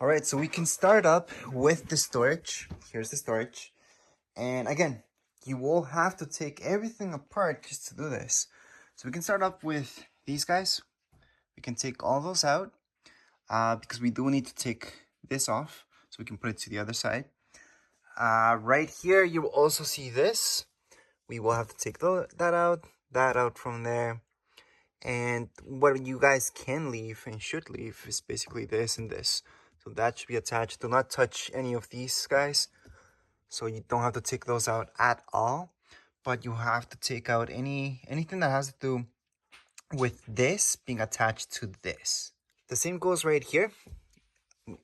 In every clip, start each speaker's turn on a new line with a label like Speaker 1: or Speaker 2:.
Speaker 1: All right, so we can start up with the storage. Here's the storage. And again, you will have to take everything apart just to do this. So we can start up with these guys. We can take all those out because we do need to take this off so we can put it to the other side. Right here, you will also see this. We will have to take that out from there. And what you guys can leave and should leave is basically this and this. So that should be attached. Do not touch any of these guys. So you don't have to take those out at all. But you have to take out anything that has to do with this being attached to this. The same goes right here.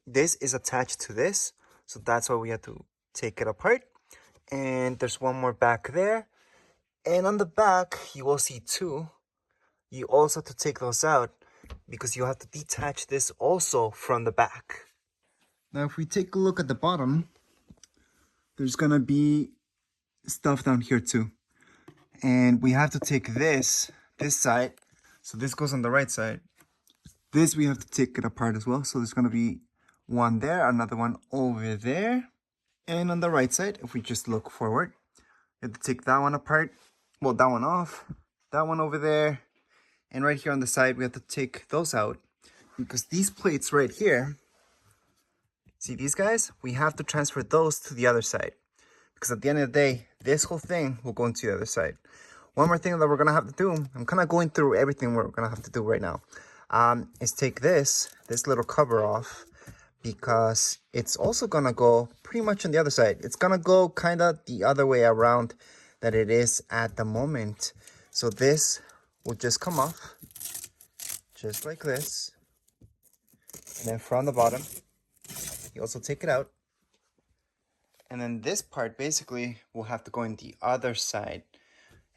Speaker 1: This is attached to this. So that's why we have to take it apart. And there's one more back there. And on the back, you will see two. You also have to take those out because you have to detach this also from the back. Now, if we take a look at the bottom, there's gonna be stuff down here too. And we have to take this side. So this goes on the right side. This, we have to take it apart as well. So there's gonna be one there, another one over there. And on the right side, if we just look forward, you have to take that one apart. Well, that one off, that one over there. And right here on the side, we have to take those out because these plates right here, see these guys? We have to transfer those to the other side because at the end of the day, this whole thing will go into the other side. One more thing that we're gonna have to do, I'm kind of going through everything we're gonna have to do right now, is take this little cover off because it's also gonna go pretty much on the other side. It's gonna go kind of the other way around that it is at the moment. So this will just come off just like this, and then from the bottom you also take it out, and then this part basically will have to go in the other side,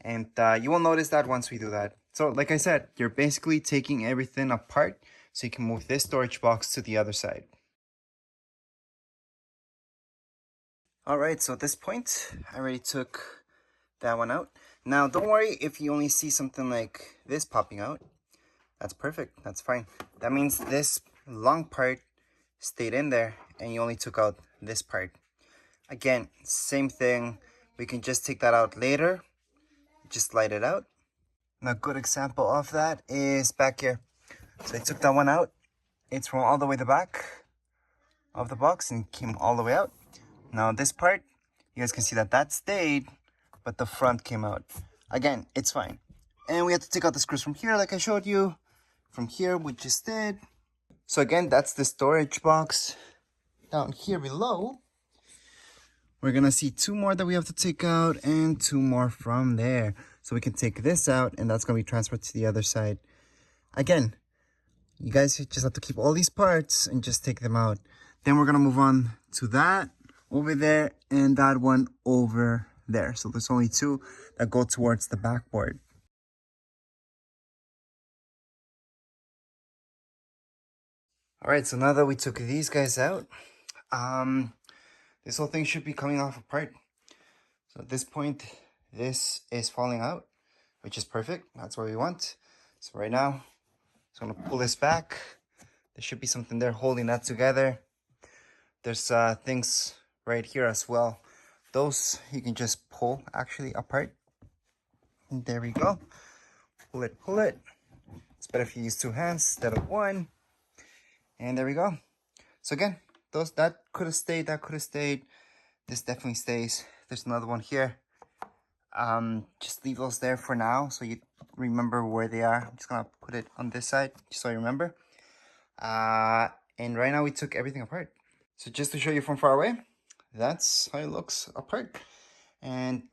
Speaker 1: and you will notice that once we do that. So like I said, you're basically taking everything apart so you can move this storage box to the other side. All right, so at this point I already took that one out. Now don't worry if you only see something like this popping out. That's perfect, that's fine. That means this long part stayed in there and you only took out this part. Again, same thing, we can just take that out later, just slide it out. And a good example of that is back here. So I took that one out. It's from all the way the back of the box and came all the way out. Now this part, you guys can see that that stayed, but the front came out. Again, it's fine. And we have to take out the screws from here like I showed you. From here, we just did. So again, that's the storage box. Down here below, we're gonna see two more that we have to take out and two more from there. So we can take this out and that's gonna be transferred to the other side. Again, you guys just have to keep all these parts and just take them out. Then we're gonna move on to that over there and that one over there. So there's only two that go towards the backboard. All right, so now that we took these guys out, this whole thing should be coming off apart. So at this point, this is falling out, which is perfect. That's what we want. So right now, I'm gonna pull this back. There should be something there holding that together. There's things right here as well. Those you can just pull actually apart. And there we go. Pull it, pull it. It's better if you use two hands instead of one. And there we go. So again, that could have stayed, that could have stayed. This definitely stays. There's another one here. Just leave those there for now so you remember where they are. I'm just gonna put it on this side just so you remember. And right now we took everything apart. So just to show you from far away, that's how it looks apart. And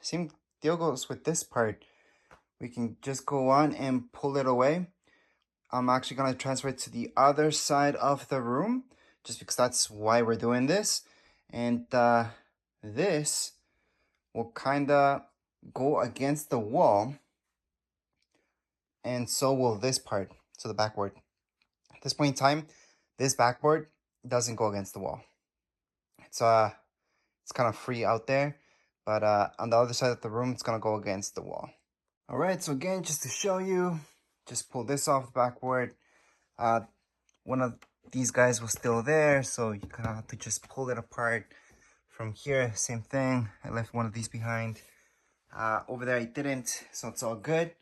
Speaker 1: same deal goes with this part. We can just go on and pull it away. I'm actually going to transfer it to the other side of the room just because that's why we're doing this. And this will kind of go against the wall, and so will this part, so the backboard. At this point in time, this backboard doesn't go against the wall. It's kind of free out there, but on the other side of the room, it's going to go against the wall. All right, so again, just to show you, just pull this off the backboard. One of these guys were still there, so you kind of have to just pull it apart. From here, same thing. I left one of these behind. Over there I didn't, so it's all good.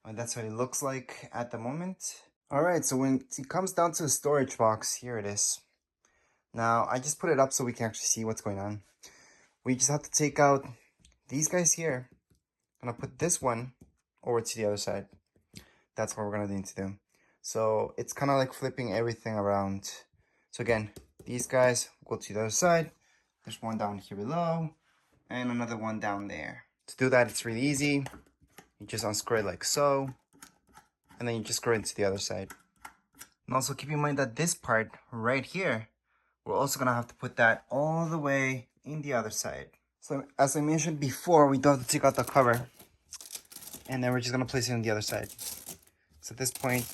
Speaker 1: And that's what it looks like at the moment. All right, so when it comes down to the storage box, here it is. Now, I just put it up so we can actually see what's going on. We just have to take out these guys here. I'm gonna put this one over to the other side. That's what we're gonna need to do. So it's kind of like flipping everything around. So again, these guys go to the other side. There's one down here below and another one down there. To do that, it's really easy. You just unscrew it like so, and then you just screw it into the other side. And also keep in mind that this part right here, we're also gonna have to put that all the way in the other side. So as I mentioned before, we do have to take out the cover, and then we're just gonna place it on the other side. So at this point,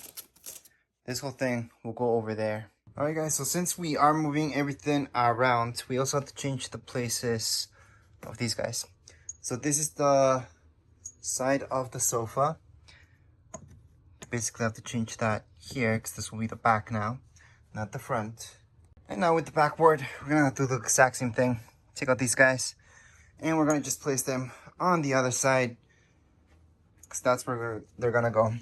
Speaker 1: this whole thing will go over there. All right, guys, so since we are moving everything around, we also have to change the places of these guys. So this is the side of the sofa. Basically have to change that here because this will be the back now, not the front. And now with the backboard, we're gonna have to do the exact same thing. Take out these guys, and we're gonna just place them on the other side because that's where they're gonna go.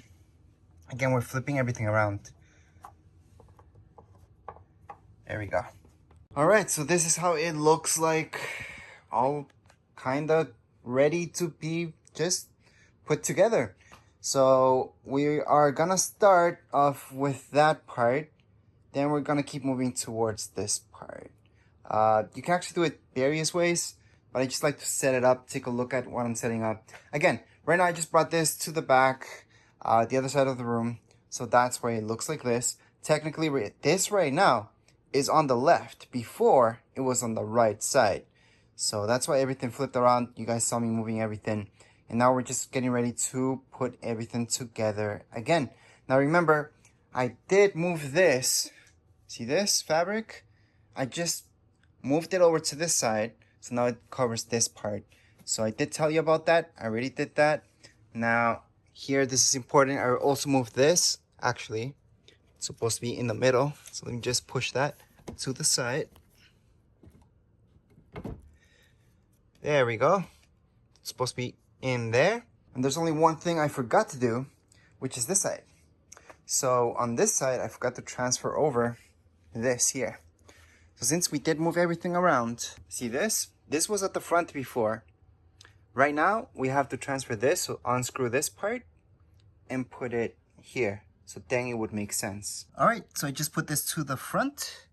Speaker 1: Again, we're flipping everything around. There we go. All right, so this is how it looks like, all kind of ready to be just put together. So we are gonna start off with that part, then we're gonna keep moving towards this part. You can actually do it various ways, but I just like to set it up, take a look at what I'm setting up. Again, right now I just brought this to the back, the other side of the room, so that's why it looks like this. Technically, this right now is on the left. Before, it was on the right side. So that's why everything flipped around. You guys saw me moving everything. And now we're just getting ready to put everything together again. Now remember, I did move this. See this fabric? I just moved it over to this side. So now it covers this part. So I did tell you about that. I already did that. Now here, this is important. I also moved this. Actually, it's supposed to be in the middle. So let me just push that to the side. There we go. It's supposed to be in there. And there's only one thing I forgot to do, which is this side. So on this side, I forgot to transfer over this here. So since we did move everything around, see this? This was at the front before. Right now, we have to transfer this, so unscrew this part and put it here. So then it would make sense. All right, so I just put this to the front.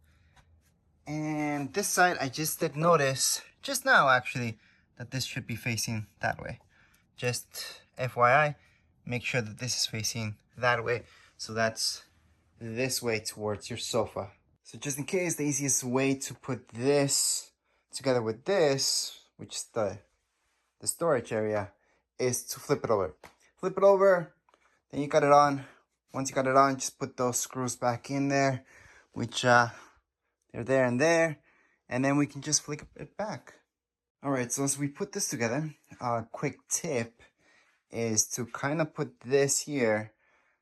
Speaker 1: And this side, I just did notice, just now actually, that this should be facing that way. Just FYI, make sure that this is facing that way. So that's this way towards your sofa. So just in case, the easiest way to put this together with this, which is the storage area, is to flip it over. Flip it over, then you got it on. Once you got it on, just put those screws back in there, which they're there and there, and then we can just flick it back. All right, so as we put this together, a quick tip is to kind of put this here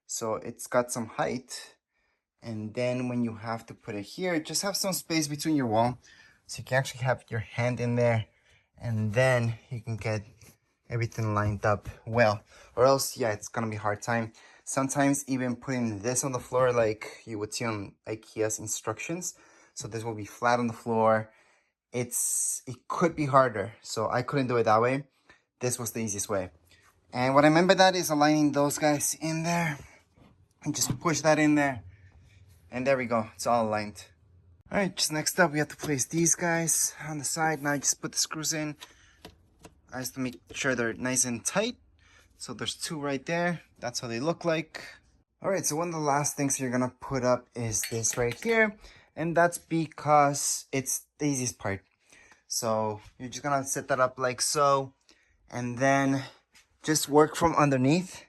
Speaker 1: so it's got some height, and then when you have to put it here, just have some space between your wall so you can actually have your hand in there, and then you can get everything lined up well. Or else, yeah, it's gonna be a hard time. Sometimes even putting this on the floor like you would see on IKEA's instructions, so this will be flat on the floor. It could be harder, so I couldn't do it that way. This was the easiest way. And what I meant by that is aligning those guys in there and just push that in there, and there we go, it's all aligned. All right, just next up we have to place these guys on the side. Now I just put the screws in. I have to make sure they're nice and tight. So there's two right there. That's how they look like. All right, so one of the last things you're gonna put up is this right here. And that's because it's the easiest part. So you're just gonna set that up like so. And then just work from underneath.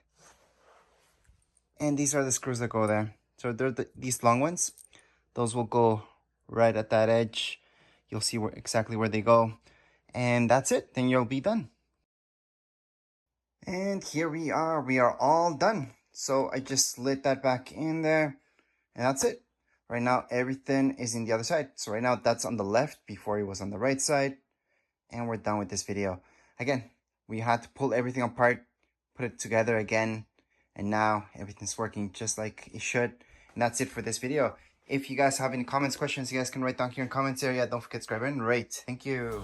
Speaker 1: And these are the screws that go there. So they're these long ones. Those will go right at that edge. You'll see exactly where they go. And that's it, then you'll be done. And here we are all done. So I just slid that back in there, and that's it. Right now, everything is in the other side. So right now, that's on the left before it was on the right side. And we're done with this video. Again, we had to pull everything apart, put it together again, and now everything's working just like it should. And that's it for this video. If you guys have any comments, questions, you guys can write down here in the comments area. Don't forget to subscribe and rate. Thank you.